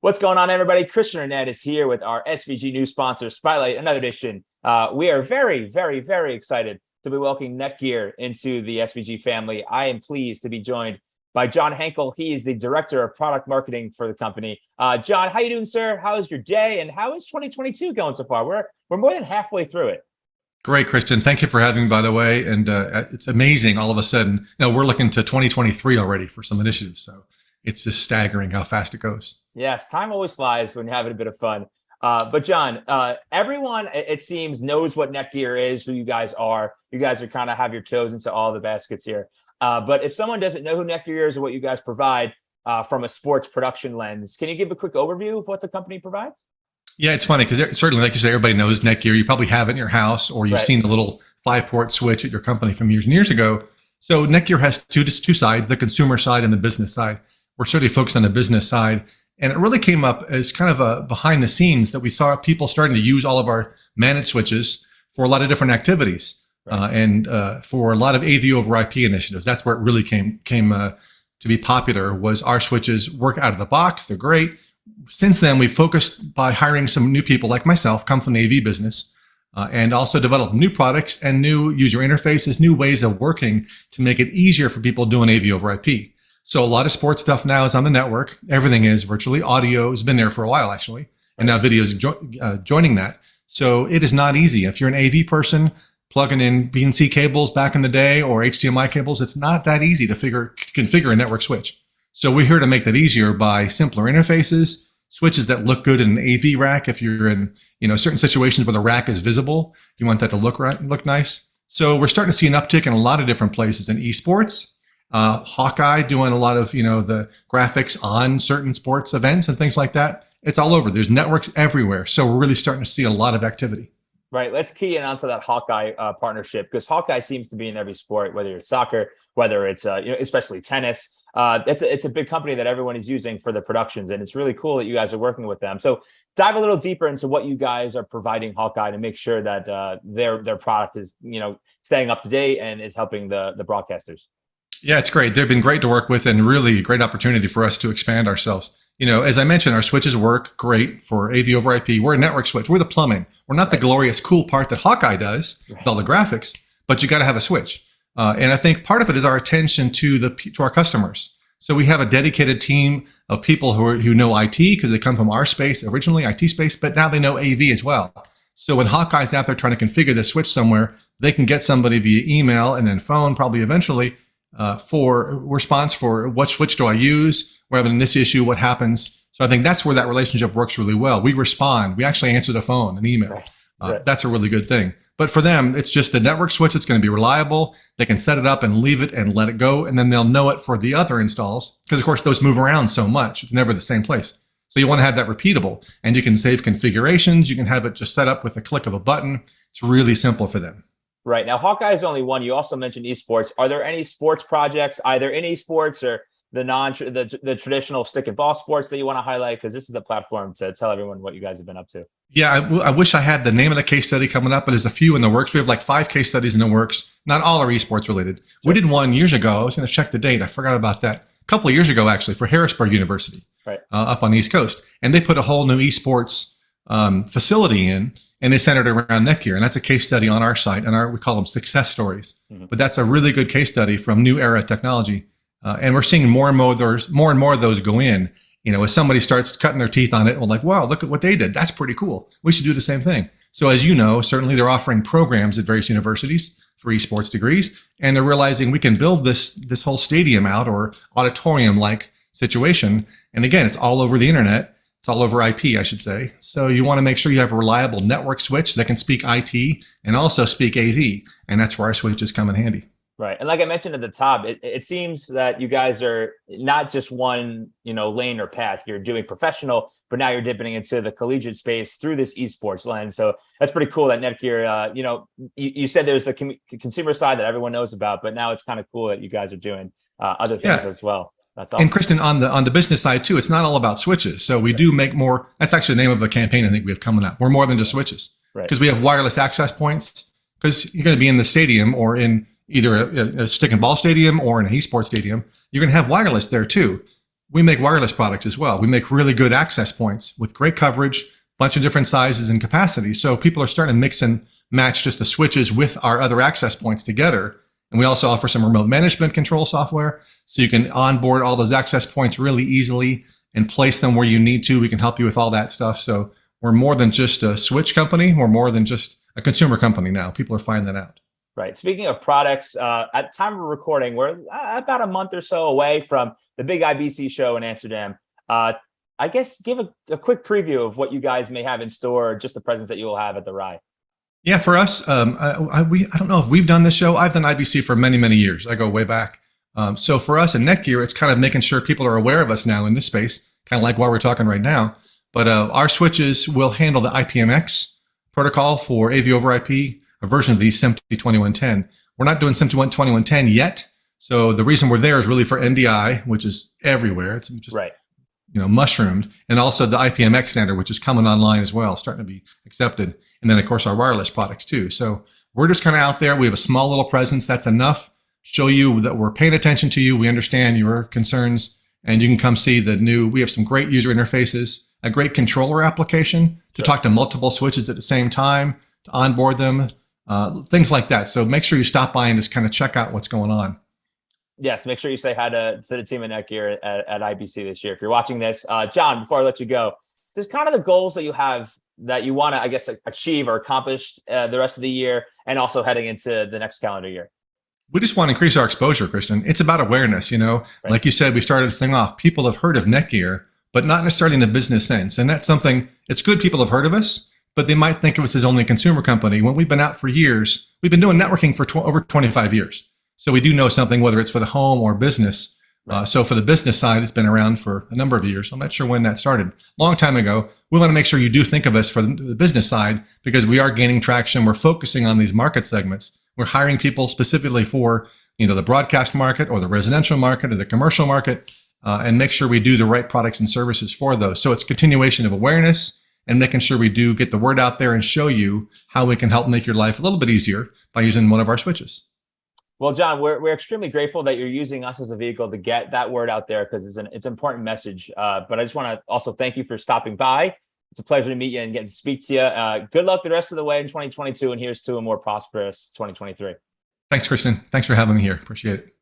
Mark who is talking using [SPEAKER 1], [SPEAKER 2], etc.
[SPEAKER 1] What's going on, everybody? Christian Arnett is here with our SVG news sponsor, Spotlight, another edition. We are very, very, very excited to be welcoming NETGEAR into the SVG family. I am pleased to be joined by John Henkel. He is the Director of Product Marketing for the company. John, how you doing, sir? How is your day? And how is 2022 going so far? We're more than halfway through it.
[SPEAKER 2] Great, Christian. Thank you for having me, by the way. And it's amazing all of a sudden. We're looking to 2023 already for some initiatives. So it's just staggering how fast it goes.
[SPEAKER 1] Yes, time always flies when you're having a bit of fun. But John, everyone, it seems, knows what NETGEAR is, who you guys are. You guys are kind of have your toes into all the baskets here. But if someone doesn't know who NETGEAR is or what you guys provide from a sports production lens, can you give a quick overview of what the company provides?
[SPEAKER 2] Yeah, it's funny because certainly, like you say, everybody knows NETGEAR. You probably have it in your house, or you've seen the little 5-port switch at your company from years and years ago. So NETGEAR has two sides, the consumer side and the business side. We're certainly focused on the business side. And it really came up as kind of a behind the scenes that we saw people starting to use all of our managed switches for a lot of different activities and for a lot of AV over IP initiatives. That's where it really came to be popular, was our switches work out of the box. They're great. Since then, we've focused by hiring some new people like myself, come from the AV business, and also developed new products and new user interfaces, new ways of working to make it easier for people doing AV over IP. So a lot of sports stuff now is on the network. Everything is virtually. Audio has been there for a while, actually. And now video is joining that. So it is not easy. If you're an AV person plugging in BNC cables back in the day or HDMI cables, it's not that easy to configure a network switch. So we're here to make that easier by simpler interfaces, switches that look good in an AV rack. If you're in certain situations where the rack is visible, you want that to look nice. So we're starting to see an uptick in a lot of different places in esports. Hawkeye doing a lot of, the graphics on certain sports events and things like that. It's all over. There's networks everywhere. So we're really starting to see a lot of activity.
[SPEAKER 1] Right. Let's key in onto that Hawkeye partnership, because Hawkeye seems to be in every sport, whether it's soccer, whether it's, especially tennis. It's a big company that everyone is using for the productions, and it's really cool that you guys are working with them. So dive a little deeper into what you guys are providing Hawkeye to make sure that their product is, staying up to date and is helping the broadcasters.
[SPEAKER 2] Yeah, it's great. They've been great to work with and really a great opportunity for us to expand ourselves. As I mentioned, our switches work great for AV over IP. We're a network switch. We're the plumbing. We're not the glorious, cool part that Hawkeye does with all the graphics, but you got to have a switch. And I think part of it is our attention to our customers. So we have a dedicated team of people who know IT because they come from our space, originally IT space, but now they know AV as well. So when Hawkeye's out there trying to configure this switch somewhere, they can get somebody via email and then phone probably eventually for response for what switch do I use? We're having this issue, what happens? So I think that's where that relationship works really well. We respond. We actually answer the phone, an email. That's a really good thing. But for them, it's just the network switch. It's going to be reliable. They can set it up and leave it and let it go. And then they'll know it for the other installs. Because, of course, those move around so much. It's never the same place. So you want to have that repeatable. And you can save configurations. You can have it just set up with a click of a button. It's really simple for them.
[SPEAKER 1] Right. Now, Hawkeye is only one. You also mentioned esports. Are there any sports projects, either in esports or the traditional stick and ball sports that you want to highlight? Because this is the platform to tell everyone what you guys have been up to. Yeah,
[SPEAKER 2] I wish I had the name of the case study coming up, but there's a few in the works. We have like 5 case studies in the works. Not all are esports related. Sure. We did one years ago. I was going to check the date. I forgot about that. A couple of years ago, actually, for Harrisburg University, up on the East Coast. And they put a whole new esports facility in, and they centered around NETGEAR. And that's a case study on our site, and we call them success stories. But that's a really good case study from new era technology. And we're seeing more and more of those go in. As somebody starts cutting their teeth on it, we're like, wow, look at what they did. That's pretty cool. We should do the same thing. So as you know, certainly they're offering programs at various universities for esports degrees, and they're realizing we can build this whole stadium out or auditorium-like situation. And again, it's all over the internet. It's all over IP, I should say. So you want to make sure you have a reliable network switch that can speak IT and also speak AV. And that's where our switches come in handy.
[SPEAKER 1] Right. And like I mentioned at the top, it seems that you guys are not just one, lane or path. You're doing professional, but now you're dipping into the collegiate space through this esports lens. So that's pretty cool that NETGEAR, you said there's a consumer side that everyone knows about, but now it's kind of cool that you guys are doing other things as well. That's awesome.
[SPEAKER 2] And Kristen, on the business side too, it's not all about switches. So we do make more. That's actually the name of a campaign I think we have coming up. We're more than just switches, because we have wireless access points. Because you're going to be in the stadium or in either a stick and ball stadium or in an esports stadium, you're going to have wireless there too. we make wireless products as well. We make really good access points with great coverage, bunch of different sizes and capacities. So people are starting to mix and match just the switches with our other access points together. And we also offer some remote management control software. So you can onboard all those access points really easily and place them where you need to. We can help you with all that stuff. So we're more than just a switch company. We're more than just a consumer company now. People are finding that out.
[SPEAKER 1] Right. Speaking of products, at the time of recording, we're about a month or so away from the big IBC show in Amsterdam. I guess give a quick preview of what you guys may have in store, just the presence that you will have at the RAI.
[SPEAKER 2] Yeah, for us, I don't know if we've done this show. I've done IBC for many, many years. I go way back. So for us in NETGEAR, it's kind of making sure people are aware of us now in this space, kind of like why we're talking right now. But our switches will handle the IPMX protocol for AV over IP, a version of the SIM 2110. We're not doing SIM 2110 yet. So the reason we're there is really for NDI, which is everywhere. It's just
[SPEAKER 1] right.
[SPEAKER 2] Mushroomed, and also the IPMX standard, which is coming online as well, starting to be accepted. And then of course our wireless products too. So we're just kind of out there. We have a small little presence. That's enough. Show you that we're paying attention to you. We understand your concerns, and you can come see the new, we have some great user interfaces, a great controller application to talk to multiple switches at the same time, to onboard them, things like that. So make sure you stop by and just kind of check out what's going on.
[SPEAKER 1] Yes, make sure you say hi to the team at NETGEAR at IBC this year. If you're watching this, John, before I let you go, just kind of the goals that you have that you want to, I guess, achieve or accomplish the rest of the year, and also heading into the next calendar year.
[SPEAKER 2] We just want to increase our exposure, Christian. It's about awareness, Right. Like you said, we started this thing off. People have heard of NETGEAR, but not necessarily in a business sense. And that's something, it's good people have heard of us, but they might think of us as only a consumer company. When we've been out for years, we've been doing networking for over 25 years. So we do know something, whether it's for the home or business. So for the business side, it's been around for a number of years. I'm not sure when that started. Long time ago. We want to make sure you do think of us for the business side, because we are gaining traction. We're focusing on these market segments. We're hiring people specifically for the broadcast market or the residential market or the commercial market, and make sure we do the right products and services for those. So it's continuation of awareness and making sure we do get the word out there and show you how we can help make your life a little bit easier by using one of our switches.
[SPEAKER 1] Well, John, we're extremely grateful that you're using us as a vehicle to get that word out there, because it's an important message. But I just want to also thank you for stopping by. It's a pleasure to meet you and get to speak to you. Good luck the rest of the way in 2022, and here's to a more prosperous 2023.
[SPEAKER 2] Thanks, Kristen. Thanks for having me here. Appreciate it.